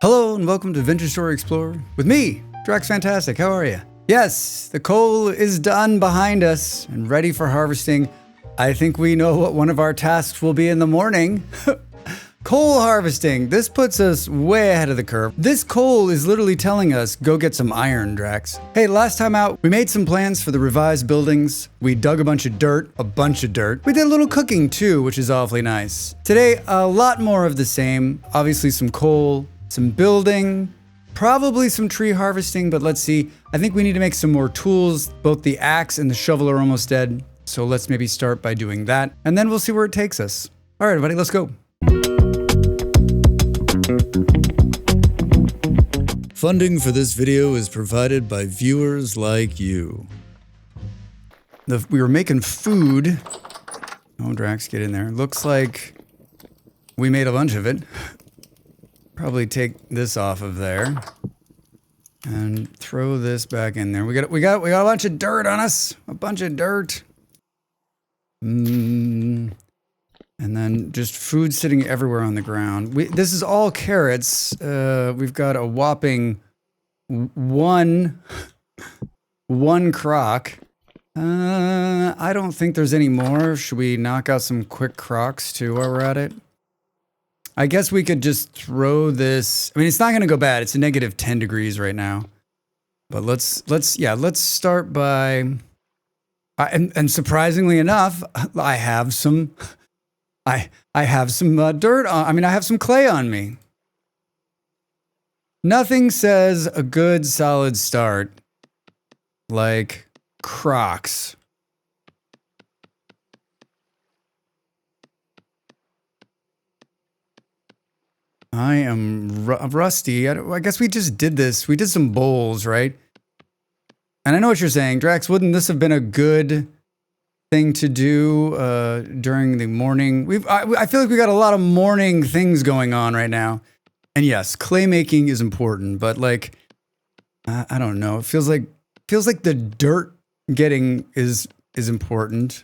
Hello and welcome to Vintage Story Explorer with me, Drax Fantastic. How are you? Yes, the coal is done behind us and ready for harvesting. I think we know what one of our tasks will be in the morning. Coal harvesting. This puts us way ahead of the curve. This coal is literally telling us, go get some iron, Drax. Hey, last time out, we made some plans for the revised buildings. We dug a bunch of dirt. We did a little cooking too, which is awfully nice. Today, a lot more of the same. Obviously some coal, some building, probably some tree harvesting, but let's see. I think we need to make some more tools. Both the axe and the shovel are almost dead. So let's maybe start by doing that, and then we'll see where it takes us. All right, everybody, let's go. Funding for this video is provided by viewers like you. We were making food. Oh, Drax, get in there. Looks like we made a bunch of it. Probably take this off of there and throw this back in there. We got a bunch of dirt on us. A bunch of dirt. And then just food sitting everywhere on the ground. This is all carrots. We've got a whopping one crock. I don't think there's any more. Should we knock out some quick crocks too while we're at it? I guess we could just throw this. I mean, it's not going to go bad. It's a negative 10 degrees right now. But let's start by. And surprisingly enough, I have some. I have some dirt on. I mean, I have some clay on me. Nothing says a good solid start like Crocs. I am rusty. I guess we just did this. We did some bowls, right? And I know what you're saying, Drax. Wouldn't this have been a good thing to do during the morning? I feel like we got a lot of morning things going on right now. And yes, clay making is important, but like I don't know. It feels like the dirt getting is important.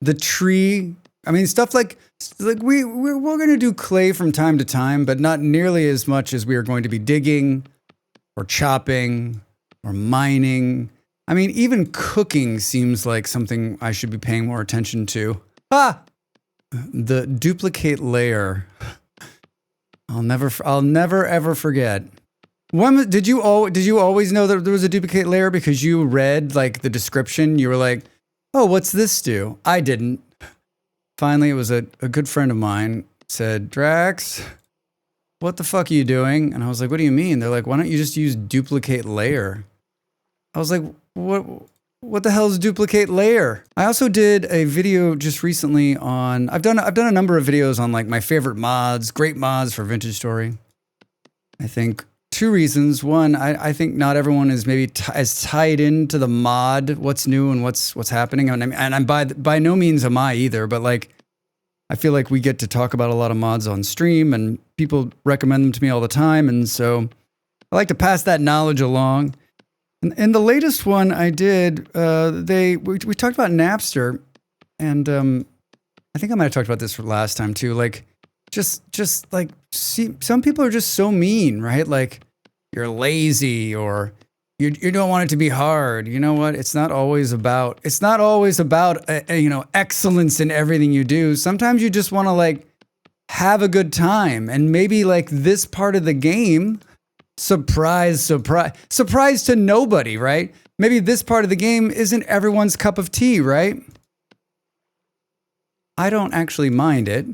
The tree. I mean, stuff like we're going to do clay from time to time, but not nearly as much as we are going to be digging or chopping or mining. I mean, even cooking seems like something I should be paying more attention to. The duplicate layer. I'll never ever forget. Did you always know that there was a duplicate layer because you read like the description? You were like, "Oh, what's this do?" I didn't. Finally, it was a good friend of mine said, "Drax, what the fuck are you doing?" And I was like, "What do you mean?" They're like, "Why don't you just use duplicate layer?" I was like, what the hell is duplicate layer? I also did a video just recently on, I've done a number of videos on like my favorite mods, great mods for Vintage Story. I think two reasons. One, I think not everyone is maybe as tied into the mod, what's new and what's happening. And I'm by no means am I either, but like, I feel like we get to talk about a lot of mods on stream and people recommend them to me all the time. And so I like to pass that knowledge along. And the latest one I did, we talked about Knapster, and I think I might have talked about this last time too. Like, just like, see, some people are just so mean, right? Like, you're lazy or you don't want it to be hard. You know what? It's not always about excellence in everything you do. Sometimes you just want to like have a good time, and maybe like this part of the game. Surprise to nobody, right? Maybe this part of the game isn't everyone's cup of tea, right? I don't actually mind it.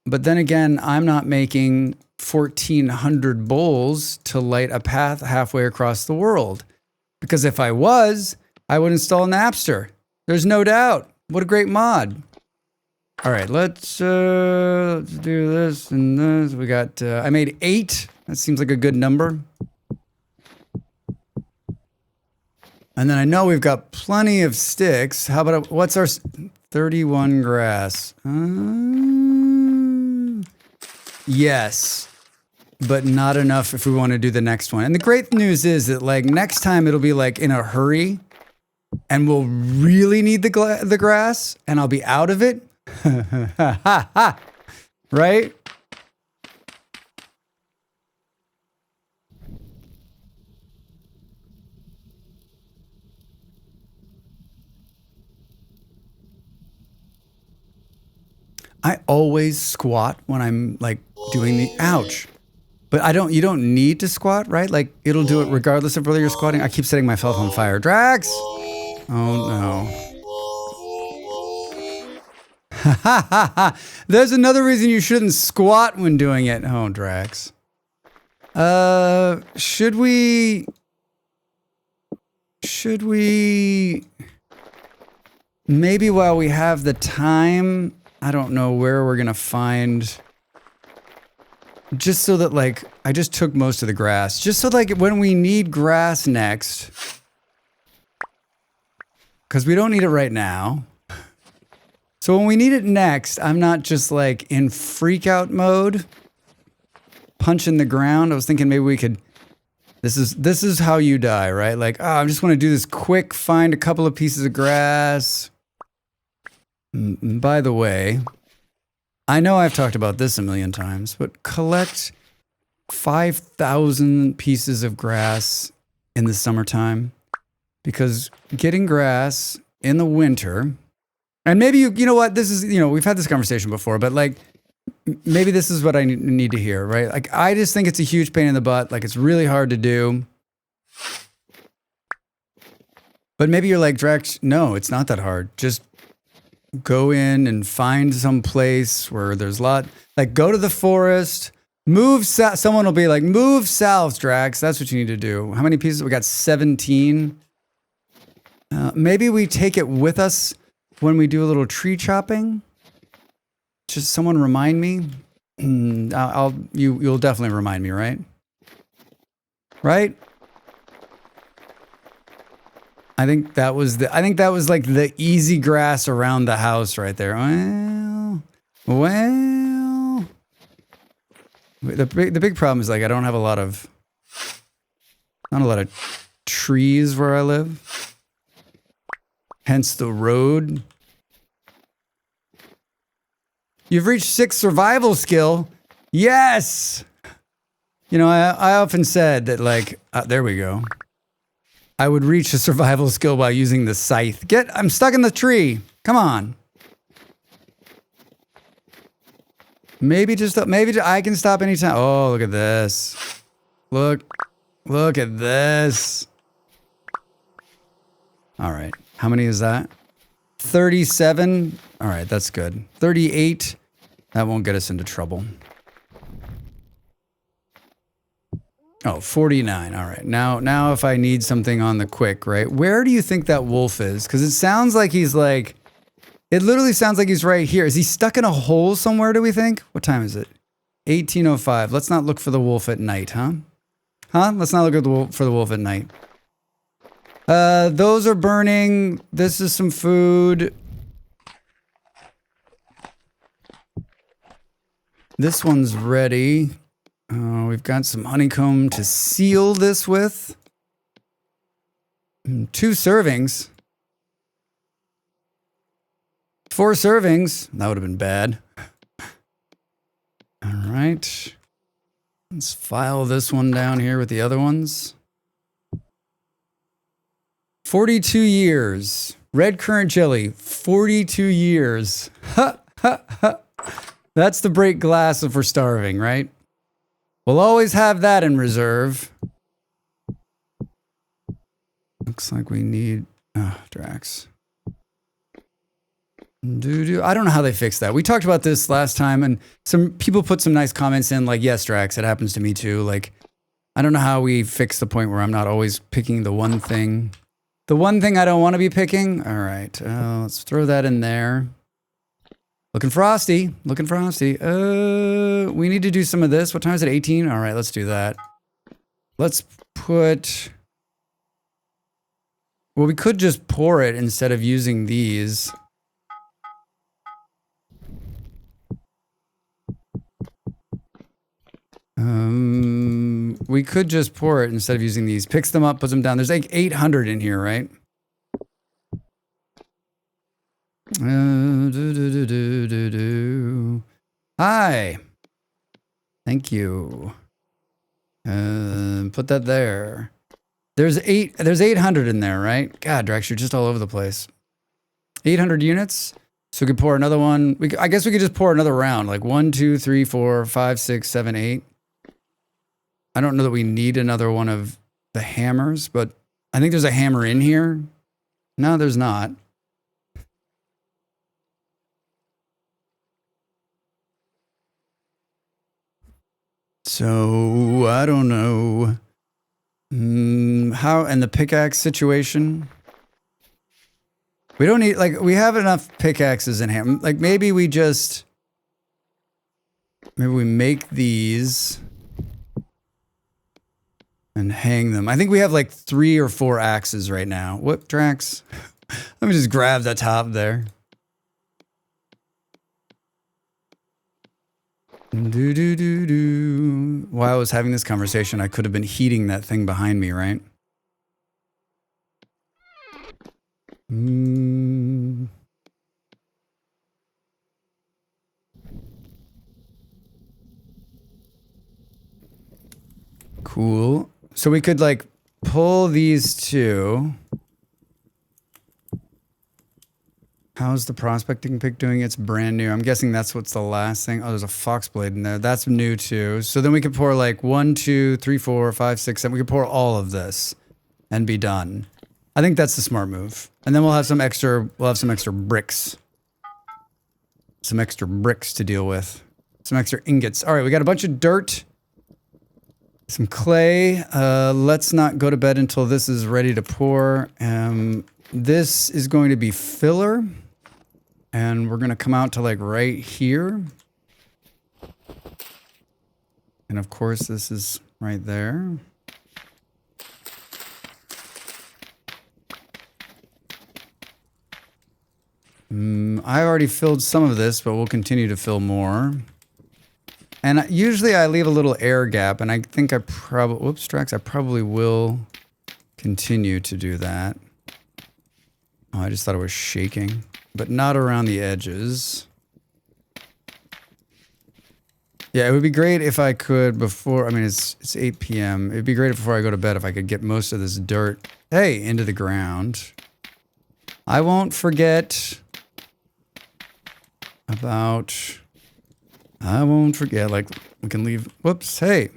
But then again, I'm not making 1,400 bowls to light a path halfway across the world. Because if I was, I would install Knapster. There's no doubt. What a great mod. All right, let's do this and this. We got, I made 8. That seems like a good number. And then I know we've got plenty of sticks. How about, what's our 31 grass? Yes, but not enough if we want to do the next one. And the great news is that like next time it'll be like in a hurry and we'll really need the grass and I'll be out of it. Right? I always squat when I'm like doing the ouch. But you don't need to squat, right? Like it'll do it regardless of whether you're squatting. I keep setting myself on fire. Drax! Oh no. There's another reason you shouldn't squat when doing it. Oh, Drax. Should we maybe while we have the time, I don't know where we're gonna find, just so that like, I just took most of the grass, just so like when we need grass next, because we don't need it right now. So when we need it next, I'm not just like in freak out mode, punching the ground. I was thinking maybe we could, this is how you die, right? Like, oh, I just want to do this quick, find a couple of pieces of grass. By the way, I know I've talked about this a million times, but collect 5,000 pieces of grass in the summertime, because getting grass in the winter, and maybe you know what, this is, we've had this conversation before, but like, maybe this is what I need to hear, right? Like, I just think it's a huge pain in the butt. Like, it's really hard to do. But maybe you're like, Drex, no, it's not that hard. Just go in and find some place where there's a lot. Like, go to the forest, move south. Someone will be like, move south, Drax. That's what you need to do. How many pieces? We got 17. Maybe we take it with us when we do a little tree chopping. Just someone remind me. You'll definitely remind me, right? Right? I think that was like the easy grass around the house right there. Well. The big problem is like I don't have not a lot of trees where I live. Hence the road. You've reached 6 survival skill. Yes! I often said that, like, there we go. I would reach a survival skill by using the scythe. I'm stuck in the tree. Come on. Maybe I can stop anytime. Oh, look at this. Look at this. All right. How many is that? 37. All right, that's good. 38. That won't get us into trouble. Oh, 49. All right. Now if I need something on the quick, right? Where do you think that wolf is? Because it sounds like he's like, it literally sounds like he's right here. Is he stuck in a hole somewhere, do we think? What time is it? 18:05. Let's not look for the wolf at night, huh? Let's not look for the wolf at night. Those are burning. This is some food. This one's ready. We've got some honeycomb to seal this with. 2 servings. 4 servings. That would have been bad. All right. Let's file this one down here with the other ones. 42 years. Red currant jelly. 42 years. Ha, ha, ha. That's the break glass if we're starving, right? We'll always have that in reserve. Looks like we need... Drax. I don't know how they fixed that. We talked about this last time, and some people put some nice comments in, like, yes, Drax, it happens to me too. Like, I don't know how we fix the point where I'm not always picking the one thing. The one thing I don't want to be picking. All right, let's throw that in there. Looking frosty. Looking frosty. We need to do some of this. What time is it? 18? All right, let's do that. Let's put... Well, we could just pour it instead of using these. We could just pour it instead of using these. Picks them up, puts them down. There's like 800 in here, right? Hi. Thank you. Put that there. There's 800 in there, right? God, Drex, you're just all over the place. 800 units. So we could pour another one. I guess we could just pour another round. Like 1, 2, 3, 4, 5, 6, 7, 8. I don't know that we need another one of the hammers, but I think there's a hammer in here. No, there's not. So, I don't know. How, and the pickaxe situation? We don't need, like, we have enough pickaxes in here. Like, maybe we make these and hang them. I think we have like 3 or 4 axes right now. What, Drax? Let me just grab the top there. While I was having this conversation, I could have been heating that thing behind me, right? Cool. So we could like pull these two. How's the prospecting pick doing? It's brand new. I'm guessing that's what's the last thing. Oh, there's a fox blade in there. That's new too. So then we could pour like 1, 2, 3, 4, 5, 6, 7. We could pour all of this and be done. I think that's the smart move. And then we'll have some extra bricks. Some extra bricks to deal with. Some extra ingots. All right, we got a bunch of dirt. Some clay. Let's not go to bed until this is ready to pour. This is going to be filler. And we're going to come out to like right here. And of course, this is right there. I already filled some of this, but we'll continue to fill more. And usually I leave a little air gap, and I think I probably, whoops, Drax, I probably will continue to do that. Oh, I just thought it was shaking, but not around the edges. Yeah, it would be great if I could before, I mean, it's 8 p.m. It'd be great before I go to bed if I could get most of this dirt, hey, into the ground. I won't forget about, like, we can leave, whoops, hey.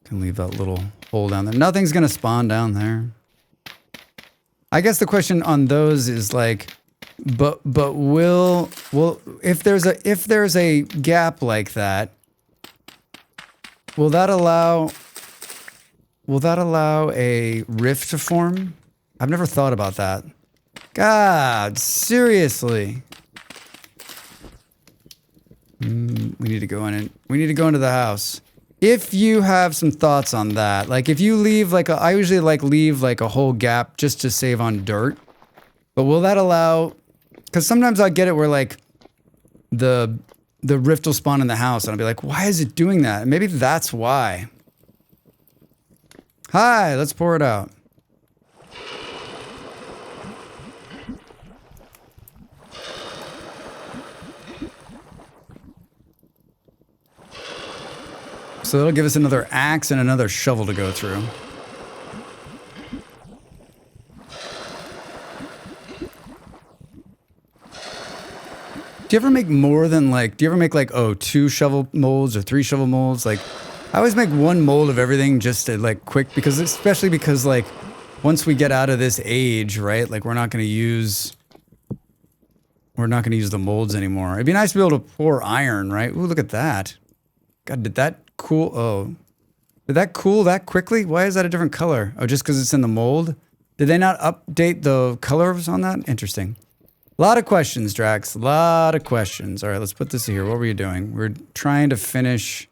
Can leave that little hole down there. Nothing's gonna spawn down there. I guess the question on those is like, but will if there's a gap like that, will that allow a rift to form? I've never thought about that. God, seriously. We need to go in and we need to go into the house. If you have some thoughts on that, like if you leave like I usually like leave like a whole gap just to save on dirt. But will that allow, because sometimes I get it where like the rift will spawn in the house and I'll be like, why is it doing that? And maybe that's why. Hi, let's pour it out. So that'll give us another axe and another shovel to go through. Do you ever make more than like, do you ever make like, 2 shovel molds or 3 shovel molds? Like, I always make 1 mold of everything just to like quick, because especially because like, once we get out of this age, right? Like we're not going to use the molds anymore. It'd be nice to be able to pour iron, right? Ooh, look at that. God, did that cool? Oh, did that cool that quickly? Why is that a different color? Oh, just because it's in the mold? Did they not update the colors on that? Interesting. A lot of questions, Drax. A lot of questions. All right, let's put this here. What were you doing? We're trying to finish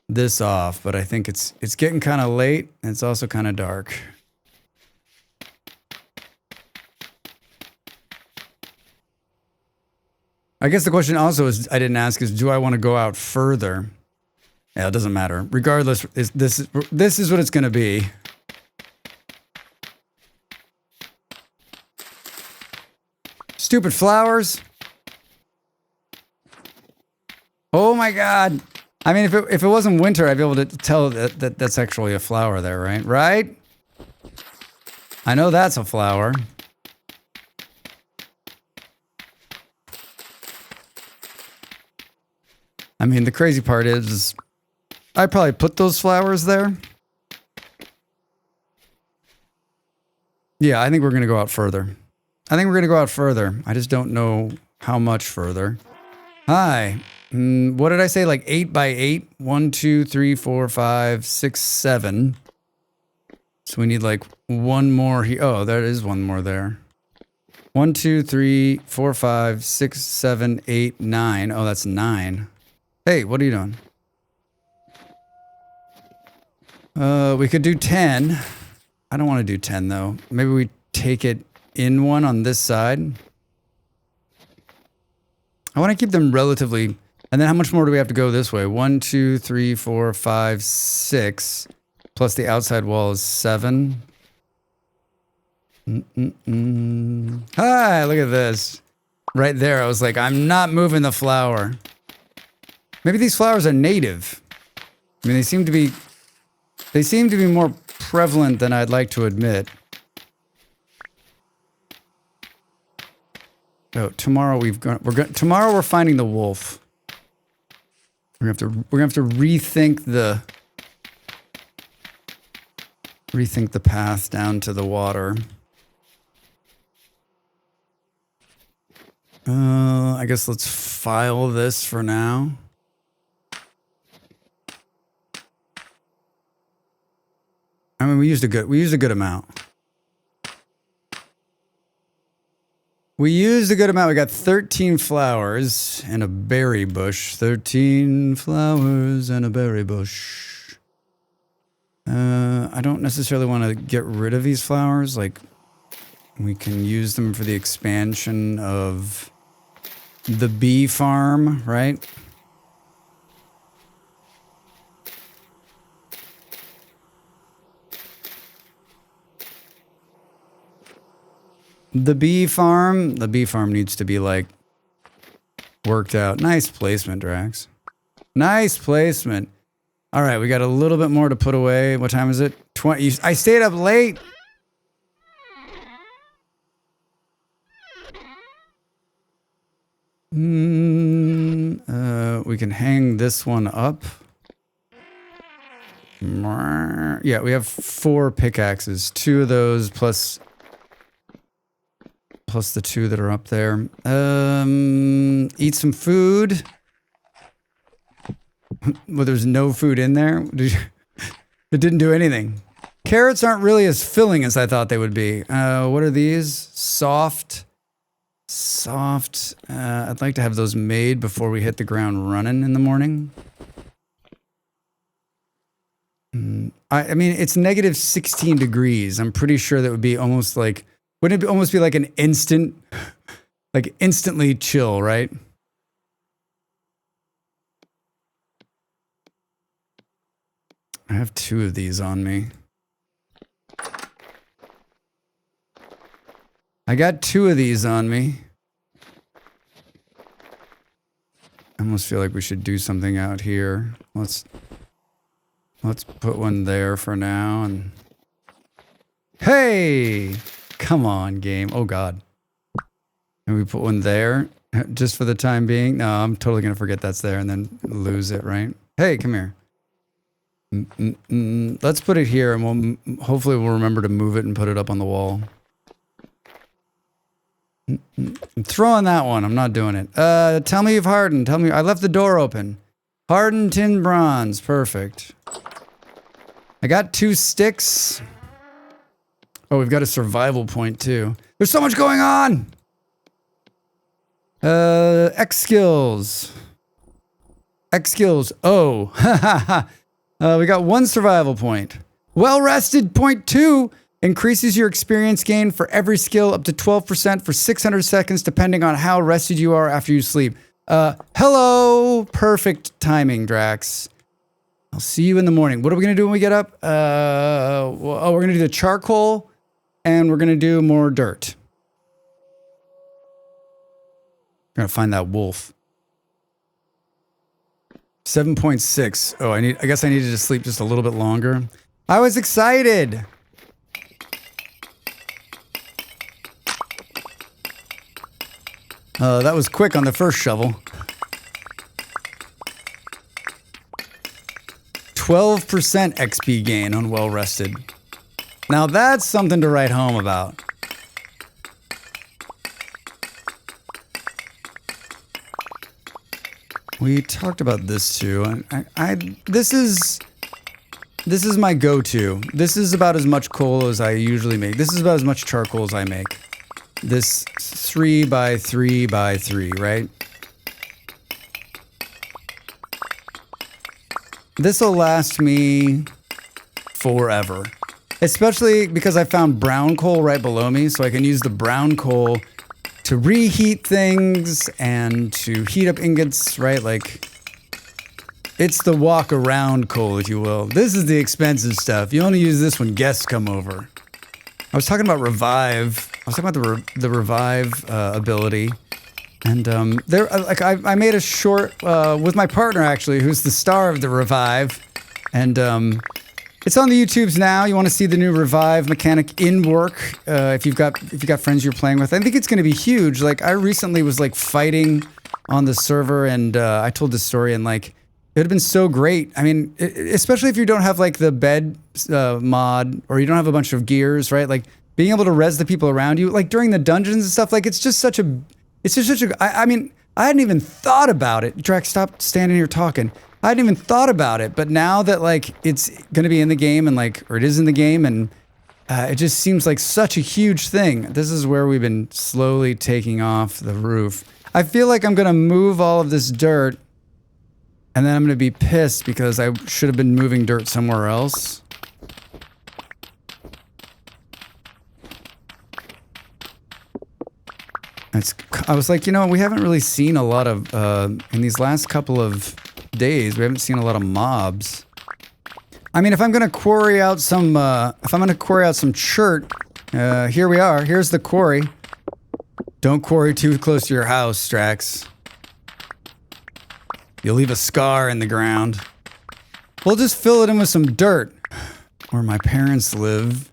this off, but I think it's getting kind of late, and it's also kind of dark. I guess the question also is, I didn't ask, is do I want to go out further? Yeah, it doesn't matter. Regardless, this is what it's going to be. Stupid flowers. Oh my God. I mean, if it wasn't winter, I'd be able to tell that that's actually a flower there, right? Right? I know that's a flower. I mean, the crazy part is I probably put those flowers there. Yeah, I think we're going to go out further. I just don't know how much further. Hi. What did I say? Like 8 by 8? 1, 2, 3, 4, 5, 6, 7. So we need like one more here. Oh, there is one more there. 1, 2, 3, 4, 5, 6, 7, 8, 9. Oh, that's 9. Hey, what are you doing? We could do 10. I don't want to do 10 though. Maybe we take it in one on this side. I want to keep them relatively. And then how much more do we have to go this way? 1, 2, 3, 4, 5, 6. Plus the outside wall is 7. Hi, look at this. Right there, I was like, I'm not moving the flower. Maybe these flowers are native. I mean, they seem to be more prevalent than I'd like to admit. Oh, tomorrow tomorrow we're finding the wolf. We're gonna have to rethink the path down to the water. I guess let's file this for now. I mean, we used a good amount. We got 13 flowers and a berry bush. 13 flowers and a berry bush. I don't necessarily want to get rid of these flowers. Like, we can use them for the expansion of the bee farm, right? The bee farm needs to be like worked out. Nice placement, Drax. Nice placement. All right, we got a little bit more to put away. What time is it? 20. I stayed up late. We can hang this one up. Yeah, we have 4 pickaxes. 2 of those plus the 2 that are up there. Eat some food. Well, there's no food in there. It didn't do anything. Carrots aren't really as filling as I thought they would be. What are these? Soft. I'd like to have those made before we hit the ground running in the morning. I mean, it's negative 16 degrees. I'm pretty sure that would be almost like, wouldn't it almost be like an instant, like instantly chill, right? I have 2 of these on me. I got 2 of these on me. I almost feel like we should do something out here. Let's put one there for now. And hey, come on, game. Oh God. And we put one there just for the time being. No, I'm totally gonna forget that's there and then lose it, right? Hey, come here. Let's put it here, and hopefully we'll remember to move it and put it up on the wall. I'm throwing that one. I'm not doing it. Tell me you've hardened. Tell me. I left the door open. Hardened tin bronze. Perfect. I got 2 sticks. Oh, we've got a survival point too. There's so much going on. Xskills. Xskills. Oh. We got 1 survival point. Well rested point 2 increases your experience gain for every skill up to 12% for 600 seconds, depending on how rested you are after you sleep. Hello. Perfect timing, Drax. I'll see you in the morning. What are we going to do when we get up? We're going to do the charcoal and we're going to do more dirt. We're going to find that wolf. 7.6. Oh, I guess I needed to sleep just a little bit longer. I was excited. That was quick on the first shovel. 12% XP gain on well rested. Now that's something to write home about. We talked about this too. This is my go-to. This is about as much coal as I usually make. This is about as much charcoal as I make. This 3 by 3 by 3, right? This will last me forever. Especially because I found brown coal right below me, so I can use the brown coal to reheat things and to heat up ingots, right? Like, it's the walk around coal, if you will. This is the expensive stuff. You only use this when guests come over. I was talking about Revive. I was talking about the Revive ability. And I made a short with my partner, actually, who's the star of the Revive. And it's on the YouTubes now. You want to see the new Revive mechanic in work if you've got friends you're playing with. I think it's going to be huge. Like, I recently was like fighting on the server, and I told this story, and like, it would have been so great. I mean, especially if you don't have like the bed mod, or you don't have a bunch of gears, right? Like, being able to res the people around you, like during the dungeons and stuff. Like, it's just such a. I mean, I hadn't even thought about it. Drax, stop standing here talking. I hadn't even thought about it, but now that like it's going to be in the game, and like, or it is in the game, and it just seems like such a huge thing. This is where we've been slowly taking off the roof. I feel like I'm going to move all of this dirt, and then I'm going to be pissed because I should have been moving dirt somewhere else. I was like, you know, we haven't really seen a lot of, in these last couple of days, we haven't seen a lot of mobs. I mean, if I'm going to quarry out some, chert, here we are. Here's the quarry. Don't quarry too close to your house, Strax. You'll leave a scar in the ground. We'll just fill it in with some dirt. Where my parents live.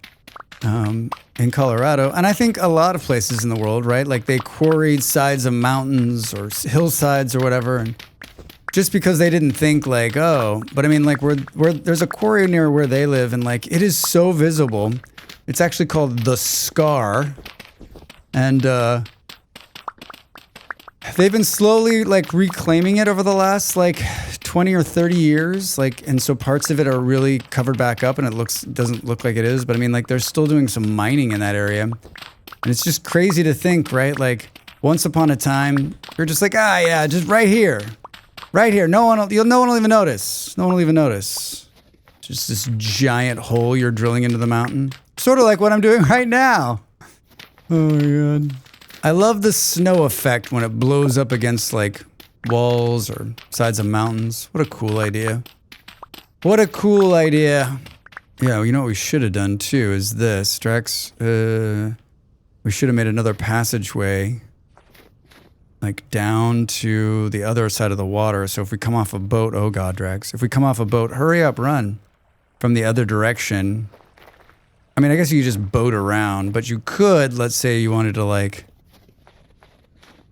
In Colorado, and I think a lot of places in the world, right? Like, they quarried sides of mountains or hillsides or whatever, and just because they didn't think like, oh, but I mean, like, where there's a quarry near where they live, and like, it is so visible. It's actually called the Scar, and they've been slowly like reclaiming it over the last like 20 or 30 years, like, and so parts of it are really covered back up, and it doesn't look like it is, but I mean, like, they're still doing some mining in that area, and it's just crazy to think, right? Like, once upon a time, you're just like, ah, yeah, just right here, no one will even notice, just this giant hole you're drilling into the mountain, sort of like what I'm doing right now. Oh my god, I love the snow effect when it blows up against like walls or sides of mountains. What a cool idea. What a cool idea. Yeah, you know what we should have done too is this, Drax. We should have made another passageway like down to the other side of the water. So if we come off a boat, oh god, Drax. If we come off a boat, hurry up, run from the other direction. I mean, I guess you could just boat around, but you could, let's say you wanted to like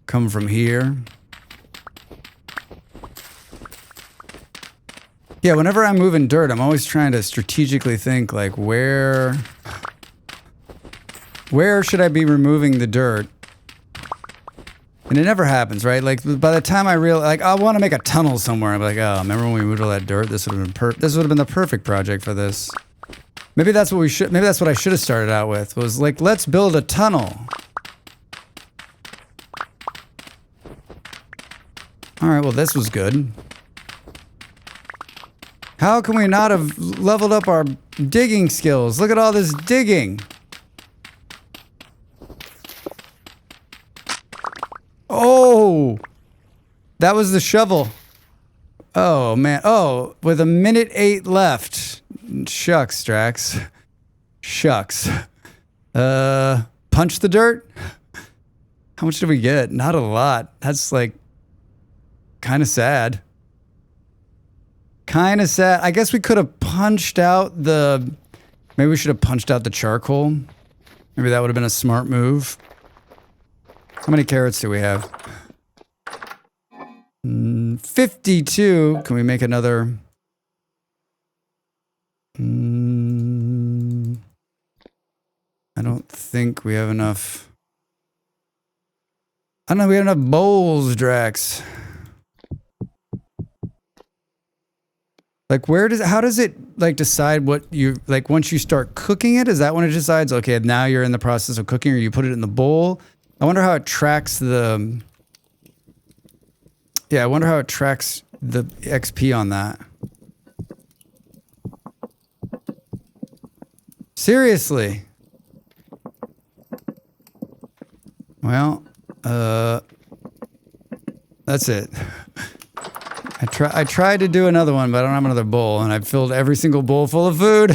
come from here. Yeah, whenever I'm moving dirt, I'm always trying to strategically think, like, where should I be removing the dirt? And it never happens, right? Like, by the time I realize, like, I want to make a tunnel somewhere, I'm like, oh, remember when we moved all that dirt? This would have been the perfect project for this. Maybe that's what I should have started out with, was like, let's build a tunnel. All right, well, this was good. How can we not have leveled up our digging skills? Look at all this digging. Oh, that was the shovel. Oh, man. Oh, with 1:08 left. Shucks, Drax. Shucks. Punch the dirt? How much did we get? Not a lot. That's like kind of sad. Kind of sad. I guess we could have punched out maybe we should have punched out the charcoal. Maybe that would have been a smart move. How many carrots do we have? 52. Can we make another? I don't think we have enough. I don't know, we have enough bowls, Drax. Like, how does it, like, decide what you, like, once you start cooking it, is that when it decides, okay, now you're in the process of cooking, or you put it in the bowl? I wonder how it tracks the, yeah, I wonder how it tracks the XP on that. Seriously. Well, that's it. I tried to do another one, but I don't have another bowl, and I've filled every single bowl full of food.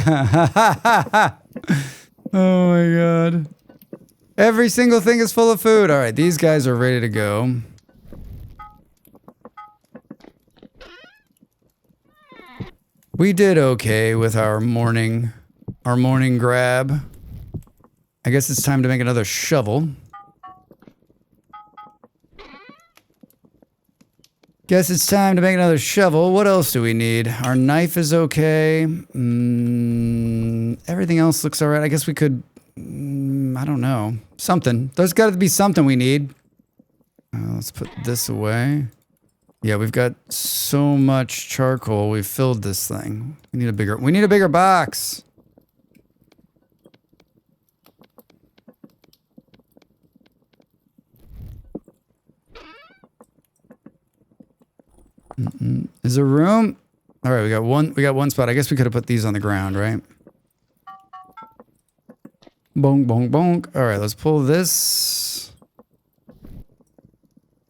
Oh my god. Every single thing is full of food. All right, these guys are ready to go. We did okay with our morning grab. I guess it's time to make another shovel. Guess it's time to make another shovel. What else do we need? Our knife is okay. Everything else looks all right. I guess we could, I don't know. Something. There's got to be something we need. Let's put this away. Yeah, we've got so much charcoal. We've filled this thing. We need a bigger box. Is there room? All right, we got one spot. I guess we could have put these on the ground, right? Bonk, bonk, bonk. All right, let's pull this.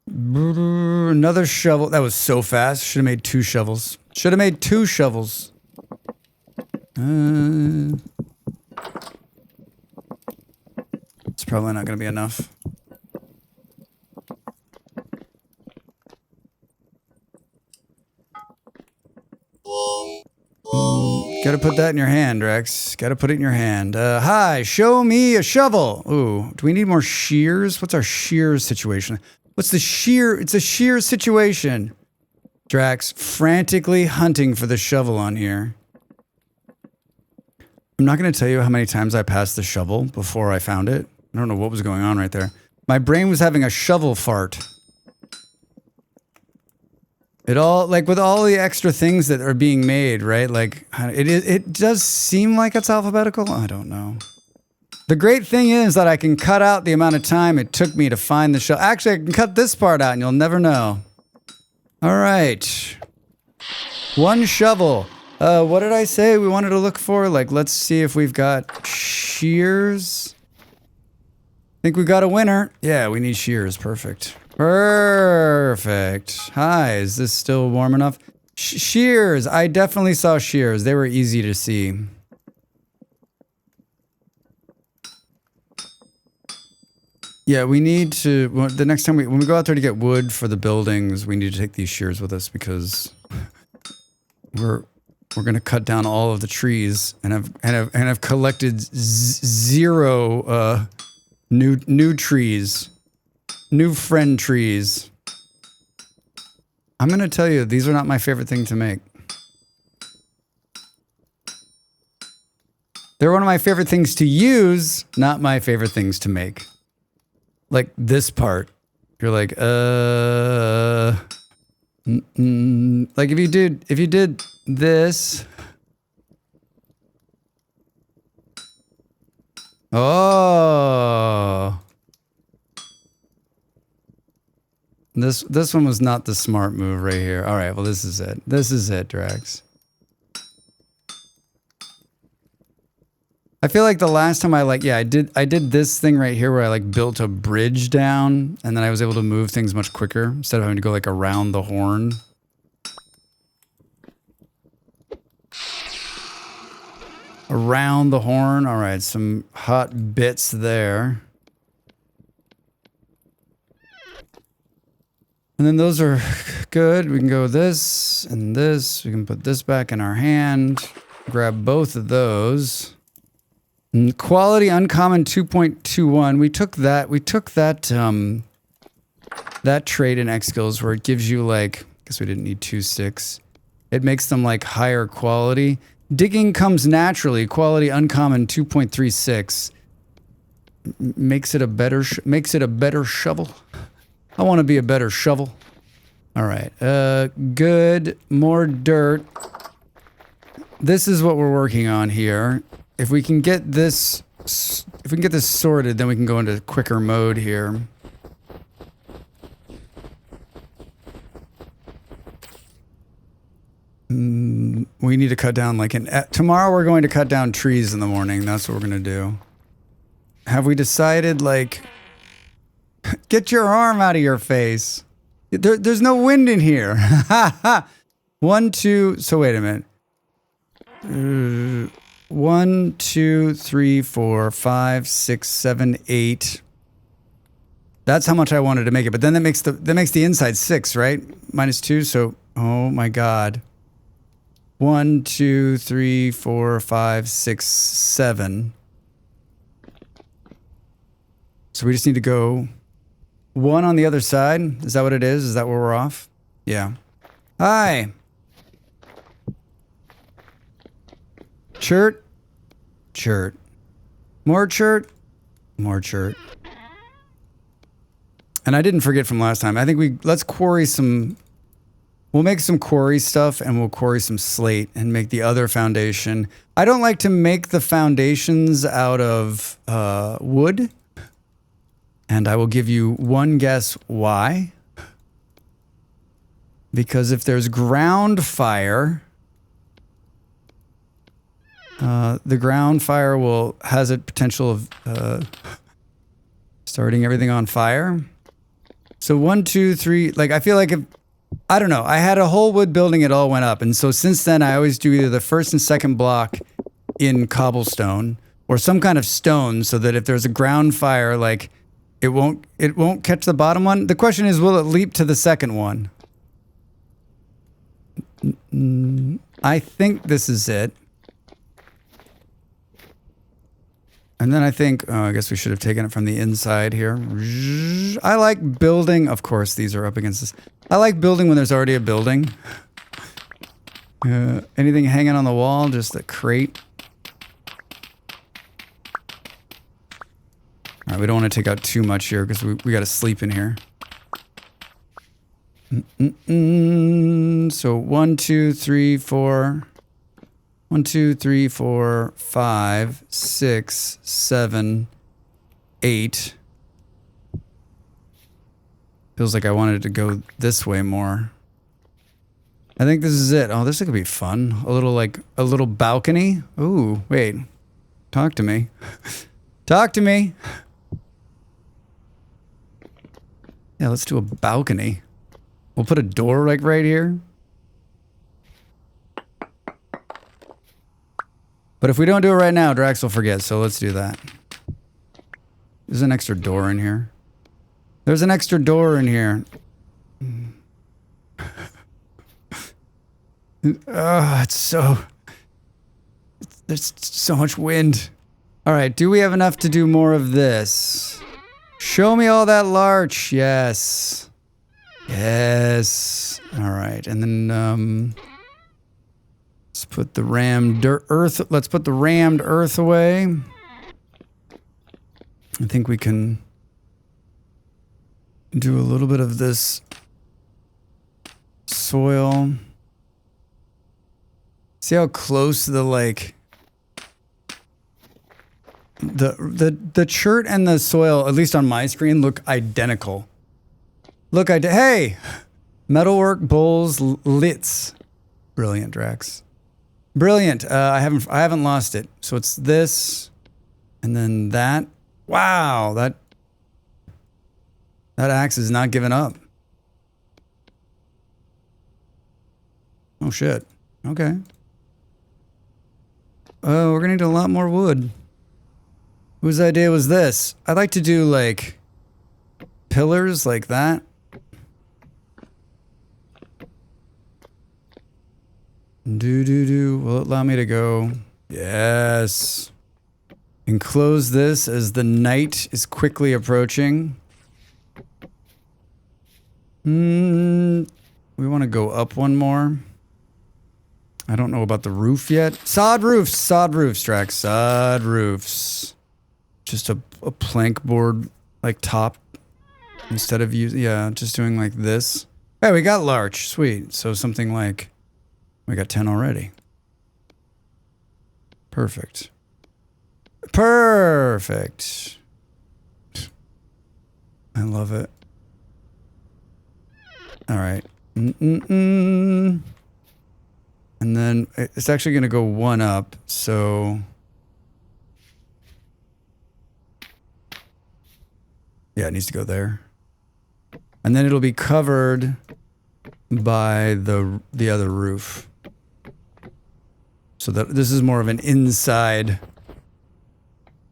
Another shovel. That was so fast. Should have made 2 shovels. Should have made 2 shovels. It's probably not going to be enough. Gotta put that in your hand, Rex. Gotta put it in your hand. Hi, show me a shovel. Ooh, do we need more shears? What's our shears situation? What's the shear? It's a shear situation. Drax frantically hunting for the shovel on here. I'm not going to tell you how many times I passed the shovel before I found it. I don't know what was going on right there. My brain was having a shovel fart. It all, like with all the extra things that are being made, right? Like it does seem like it's alphabetical. I don't know. The great thing is that I can cut out the amount of time it took me to find the shovel. Actually, I can cut this part out and you'll never know. All right. 1 shovel. What did I say we wanted to look for? Like, let's see if we've got shears. I think we got a winner. Yeah, we need shears. Perfect. Perfect. Hi, is this still warm enough? Shears. I definitely saw shears. They were easy to see. Yeah, we need to, the next time when we go out there to get wood for the buildings, we need to take these shears with us because we're going to cut down all of the trees and have collected 0 new trees. New friend trees. I'm going to tell you, these are not my favorite thing to make. They're one of my favorite things to use, not my favorite things to make. Like this part. You're like, like if you did this. Oh. This one was not the smart move right here. All right, well this is it. This is it, Drax. I feel like the last time I did this thing right here where I like built a bridge down and then I was able to move things much quicker instead of having to go like around the horn. Around the horn. All right, some hot bits there. And then those are good. We can go this and this. We can put this back in our hand. Grab both of those. And quality uncommon 2.21. We took that that trait in Xskills where it gives you like, I guess we didn't need 2 sticks. It makes them like higher quality. Digging comes naturally. Quality uncommon 2.36. Makes it a better shovel. I want to be a better shovel. All right. Good. More dirt. This is what we're working on here. If we can get this sorted, then we can go into quicker mode here. We need to cut down like tomorrow we're going to cut down trees in the morning. That's what we're going to do. Have we decided, like, get your arm out of your face. There's no wind in here. 1, 2, so wait a minute. 1, 2, 3, 4, 5, 6, 7, 8. That's how much I wanted to make it, but then that makes the inside 6, right? -2, so oh my god. 1, 2, 3, 4, 5, 6, 7. So we just need to go 1 on the other side. Is that what it is? Is that where we're off? Yeah. Hi. Chert. Chert. More chert. More chert. And I didn't forget from last time. I think let's quarry some. We'll make some quarry stuff and we'll quarry some slate and make the other foundation. I don't like to make the foundations out of wood. And I will give you one guess why. Because if there's ground fire, the ground fire has a potential of starting everything on fire. So 1, 2, 3, like I feel like I don't know. I had a whole wood building, it all went up. And so since then I always do either the first and second block in cobblestone or some kind of stone so that if there's a ground fire, like it won't catch the bottom one. The question is, will it leap to the second one? I think this is it. And then I think, I guess we should have taken it from the inside here. I like building. Of course, these are up against this. I like building when there's already a building. Anything hanging on the wall, just a crate. All right, we don't want to take out too much here because we got to sleep in here. So 1, 2, 3, 4. 1, 2, 3, 4, 5, 6, 7, 8. Feels like I wanted to go this way more. I think this is it. Oh, this could be fun. A little balcony. Ooh, wait. Talk to me. Talk to me. Yeah, let's do a balcony. We'll put a door like right here. But if we don't do it right now, Drax will forget, so let's do that. There's an extra door in here. There's an extra door in here. There's so much wind. All right, do we have enough to do more of this? Show me all that larch. Yes. Yes. All right, and then let's put the rammed earth. Let's put the rammed earth away. I think we can do a little bit of this soil. See how close the the chert and the soil, at least on my screen, look identical. Hey, metalwork bowls lits. Brilliant, Drax. Brilliant. I haven't lost it. So it's this, and then that. Wow, that axe is not giving up. Oh shit. Okay. Oh, we're gonna need a lot more wood. Whose idea was this? I'd like to do like pillars like that. Will it allow me to go? Yes. Enclose this as the night is quickly approaching. We want to go up one more. I don't know about the roof yet. Sod roofs, Drax. Sod roofs. Just a plank board, like top, instead of using, yeah, just doing like this. Hey, we got larch, sweet. So something like, we got 10 already. Perfect. Perfect. I love it. All right. And then it's actually going to go one up, so... Yeah, it needs to go there. And then it'll be covered by the other roof. So that this is more of an inside...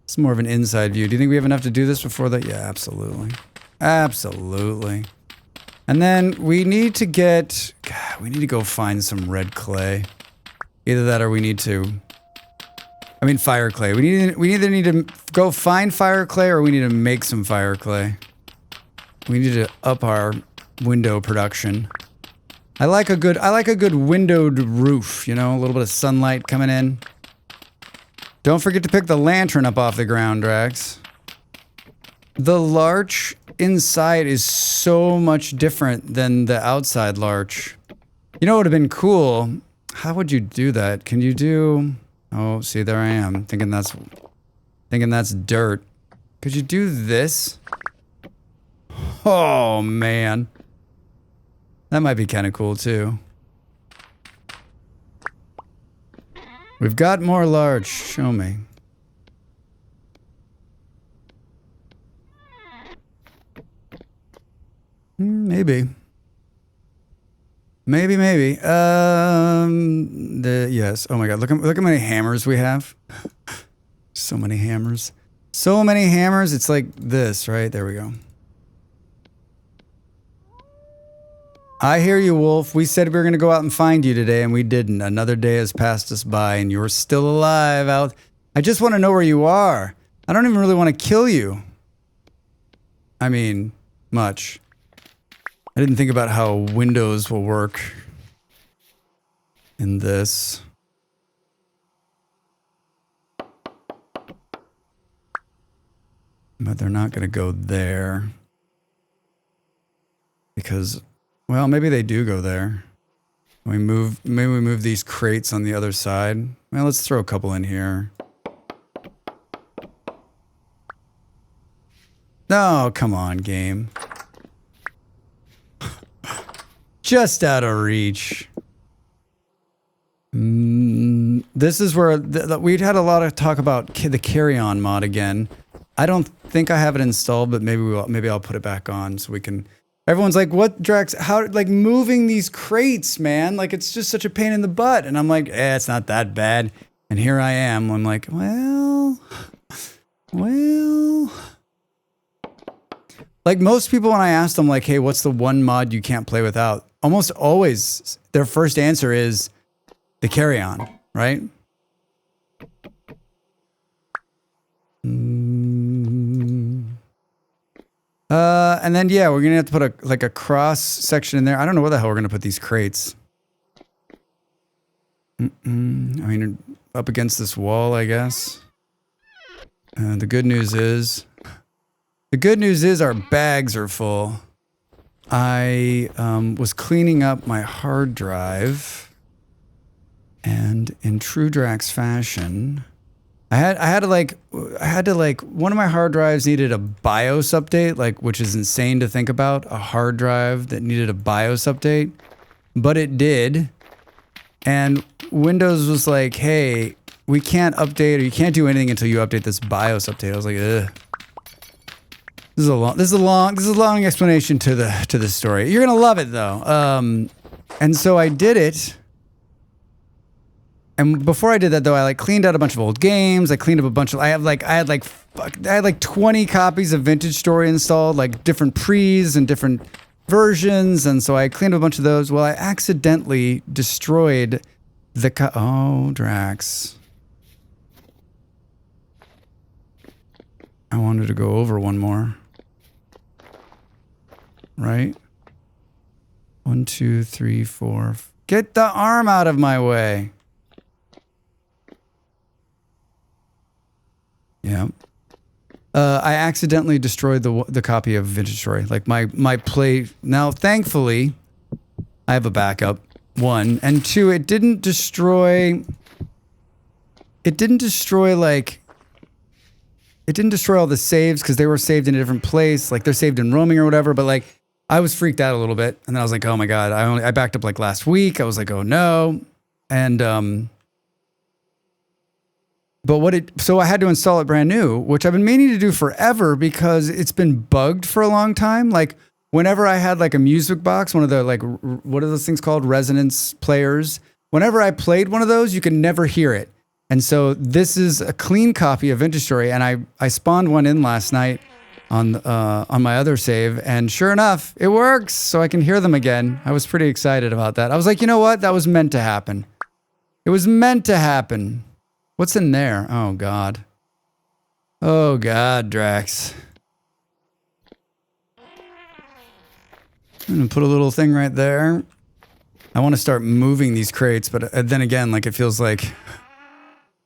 It's more of an inside view. Do you think we have enough to do this before that? Yeah, absolutely. Absolutely. And then we need to get... God, we need to go find some red clay. Either that or we need to... I mean fire clay. We either need to go find fire clay or we need to make some fire clay. We need to up our window production. I like a good windowed roof, you know, a little bit of sunlight coming in. Don't forget to pick the lantern up off the ground, Drax. The larch inside is so much different than the outside larch. You know what would have been cool? How would you do that? Can you do... Oh, see, there I am, thinking that's dirt. Could you do this? Oh, man. That might be kind of cool, too. We've got more larch. Show me. Maybe. Maybe. Yes. Oh my god, look how many hammers we have. So many hammers. So many hammers, it's like this, right? There we go. I hear you, Wolf. We said we were going to go out and find you today, and we didn't. Another day has passed us by, and you're still alive out. I just want to know where you are. I don't even really want to kill you. I mean, much. I didn't think about how windows will work in this. But they're not going to go there. Because, well, maybe they do go there. Maybe we move these crates on the other side. Well, let's throw a couple in here. Oh, come on, game. Just out of reach. This is where we'd had a lot of talk about the carry-on mod again. I don't think I have it installed, but maybe I'll put it back on so we can... Everyone's like, what, Drax? How, like, moving these crates, man? Like, it's just such a pain in the butt. And I'm like, it's not that bad. And here I am. I'm like, well... Like, most people, when I ask them, like, hey, what's the one mod you can't play without? Almost always, their first answer is the carry-on, right? And then, yeah, we're going to have to put a cross section in there. I don't know where the hell we're going to put these crates. I mean, up against this wall, I guess. The good news is our bags are full. I was cleaning up my hard drive, and in true Drax fashion, I had to one of my hard drives needed a BIOS update, which is insane to think about, a hard drive that needed a BIOS update, but it did, and Windows was like, hey, we can't update, or you can't do anything until you update this BIOS update. I was like, ugh. This is a long explanation to the story. You're gonna love it though. And so I did it. And before I did that though, I cleaned out a bunch of old games. I cleaned up a bunch of. I had like 20 copies of Vintage Story installed, like different pre's and different versions. And so I cleaned up a bunch of those. Well, I accidentally destroyed the. Oh, Drax. I wanted to go over one more. Right? 1, 2, 3, 4. Get the arm out of my way. Yeah. I accidentally destroyed the copy of Vintage Story. Like my play. Now, thankfully, I have a backup. 1 and 2. It didn't destroy. It didn't destroy like. It didn't destroy all the saves because they were saved in a different place. Like they're saved in roaming or whatever. But like I was freaked out a little bit, and then I was like, oh my god! I backed up like last week. I was like, oh no, and But so I had to install it brand new, which I've been meaning to do forever because it's been bugged for a long time. Like whenever I had like a music box, one of the like, what are those things called? Resonance players. Whenever I played one of those, you can never hear it. And so this is a clean copy of Vintage Story. And I spawned one in last night on my other save. And sure enough, it works. So I can hear them again. I was pretty excited about that. I was like, you know what? That was meant to happen. It was meant to happen. What's in there? Oh, God. Oh, God, Drax. I'm going to put a little thing right there. I want to start moving these crates, but then again, like, it feels like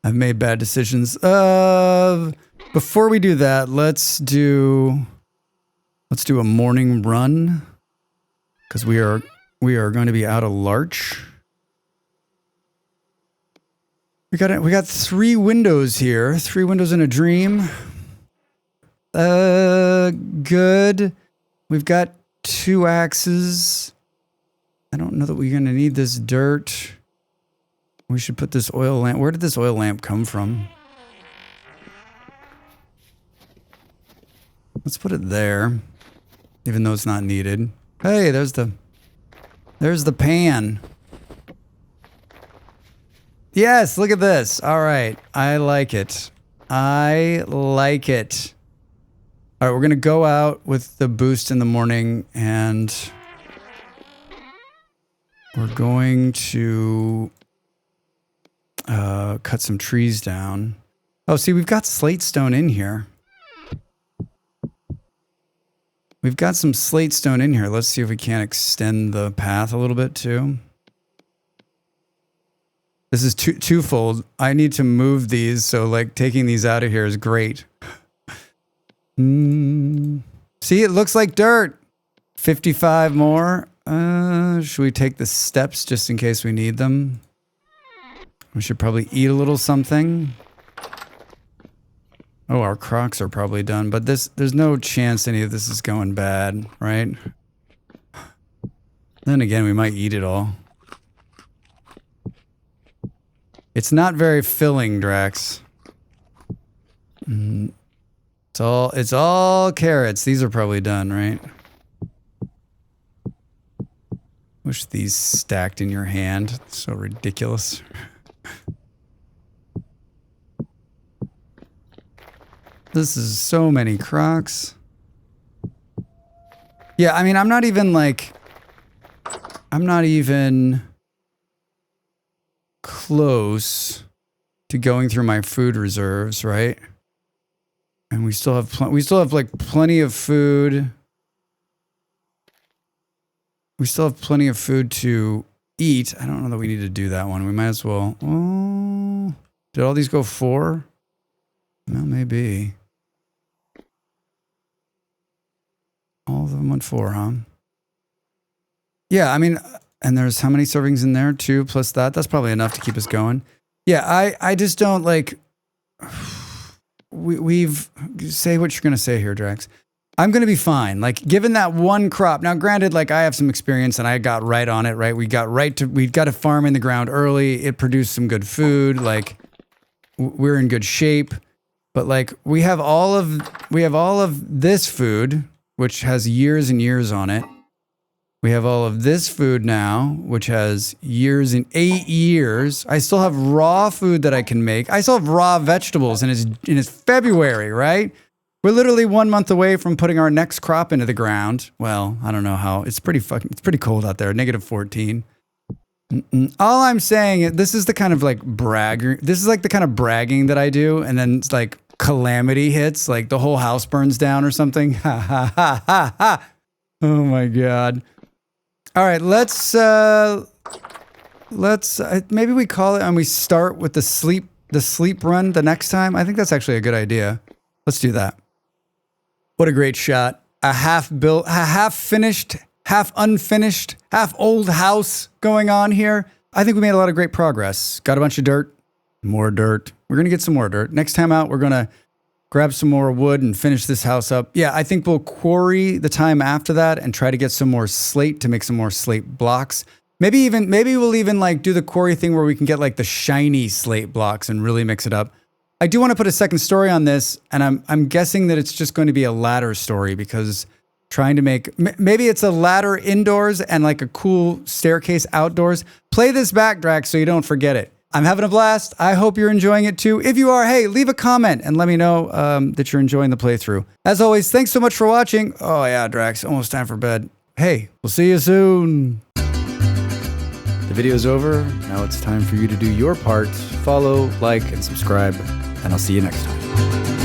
I've made bad decisions. Before we do that, let's do a morning run. Because we are going to be out of larch. We got 3 windows here. 3 windows in a dream. Good. We've got 2 axes. I don't know that we're going to need this dirt. We should put this oil lamp. Where did this oil lamp come from? Let's put it there. Even though it's not needed. Hey, there's the pan. Yes, look at this. All right. I like it. I like it. All right, we're going to go out with the boost in the morning, and we're going to cut some trees down. Oh, see, we've got slate stone in here. We've got some slate stone in here. Let's see if we can't extend the path a little bit, too. This is twofold. I need to move these, so like taking these out of here is great. See, it looks like dirt. 55 more. Should we take the steps just in case we need them? We should probably eat a little something. Oh, our crocs are probably done, but there's no chance any of this is going bad, right? Then again, we might eat it all. It's not very filling, Drax. It's all carrots. These are probably done, right? Wish these stacked in your hand. It's so ridiculous. This is so many crocs. Yeah, I mean, I'm not even close to going through my food reserves, right? And we still have like plenty of food. We still have plenty of food to eat. I don't know that we need to do that one. We might as well. Oh, did all these go 4? Well, maybe. All of them went 4, huh? Yeah, I mean, and there's how many servings in there? 2 plus that. That's probably enough to keep us going. Yeah, I just don't like. We've say what you're gonna say here, Drax. I'm gonna be fine. Like, given that one crop. Now, granted, like I have some experience and I got right on it. Right, we got a farm in the ground early. It produced some good food. Like, we're in good shape. But like, we have all of this food, which has years and years on it. We have all of this food now, which has years and 8 years. I still have raw food that I can make. I still have raw vegetables, and it's February, right? We're literally 1 month away from putting our next crop into the ground. Well, I don't know how. It's pretty cold out there. -14. All I'm saying is this is the kind of like This is like the kind of bragging that I do, and then it's like calamity hits, like the whole house burns down or something. Ha ha ha ha ha. Oh my God. All right, let's maybe we call it and we start with the sleep run the next time. I think that's actually a good idea. Let's do that. What a great shot. A half-built, a half-finished, half-unfinished, half-old house going on here. I think we made a lot of great progress. Got a bunch of dirt. More dirt. We're going to get some more dirt. Next time out, we're going to grab some more wood and finish this house up. Yeah, I think we'll quarry the time after that and try to get some more slate to make some more slate blocks. Maybe we'll even like do the quarry thing where we can get like the shiny slate blocks and really mix it up. I do want to put a second story on this, and I'm guessing that it's just going to be a ladder story because trying to make, maybe it's a ladder indoors and like a cool staircase outdoors. Play this back, Drax, so you don't forget it. I'm having a blast. I hope you're enjoying it too. If you are, hey, leave a comment and let me know that you're enjoying the playthrough. As always, thanks so much for watching. Oh yeah, Drax, almost time for bed. Hey, we'll see you soon. The video's over. Now it's time for you to do your part. Follow, like, and subscribe, and I'll see you next time.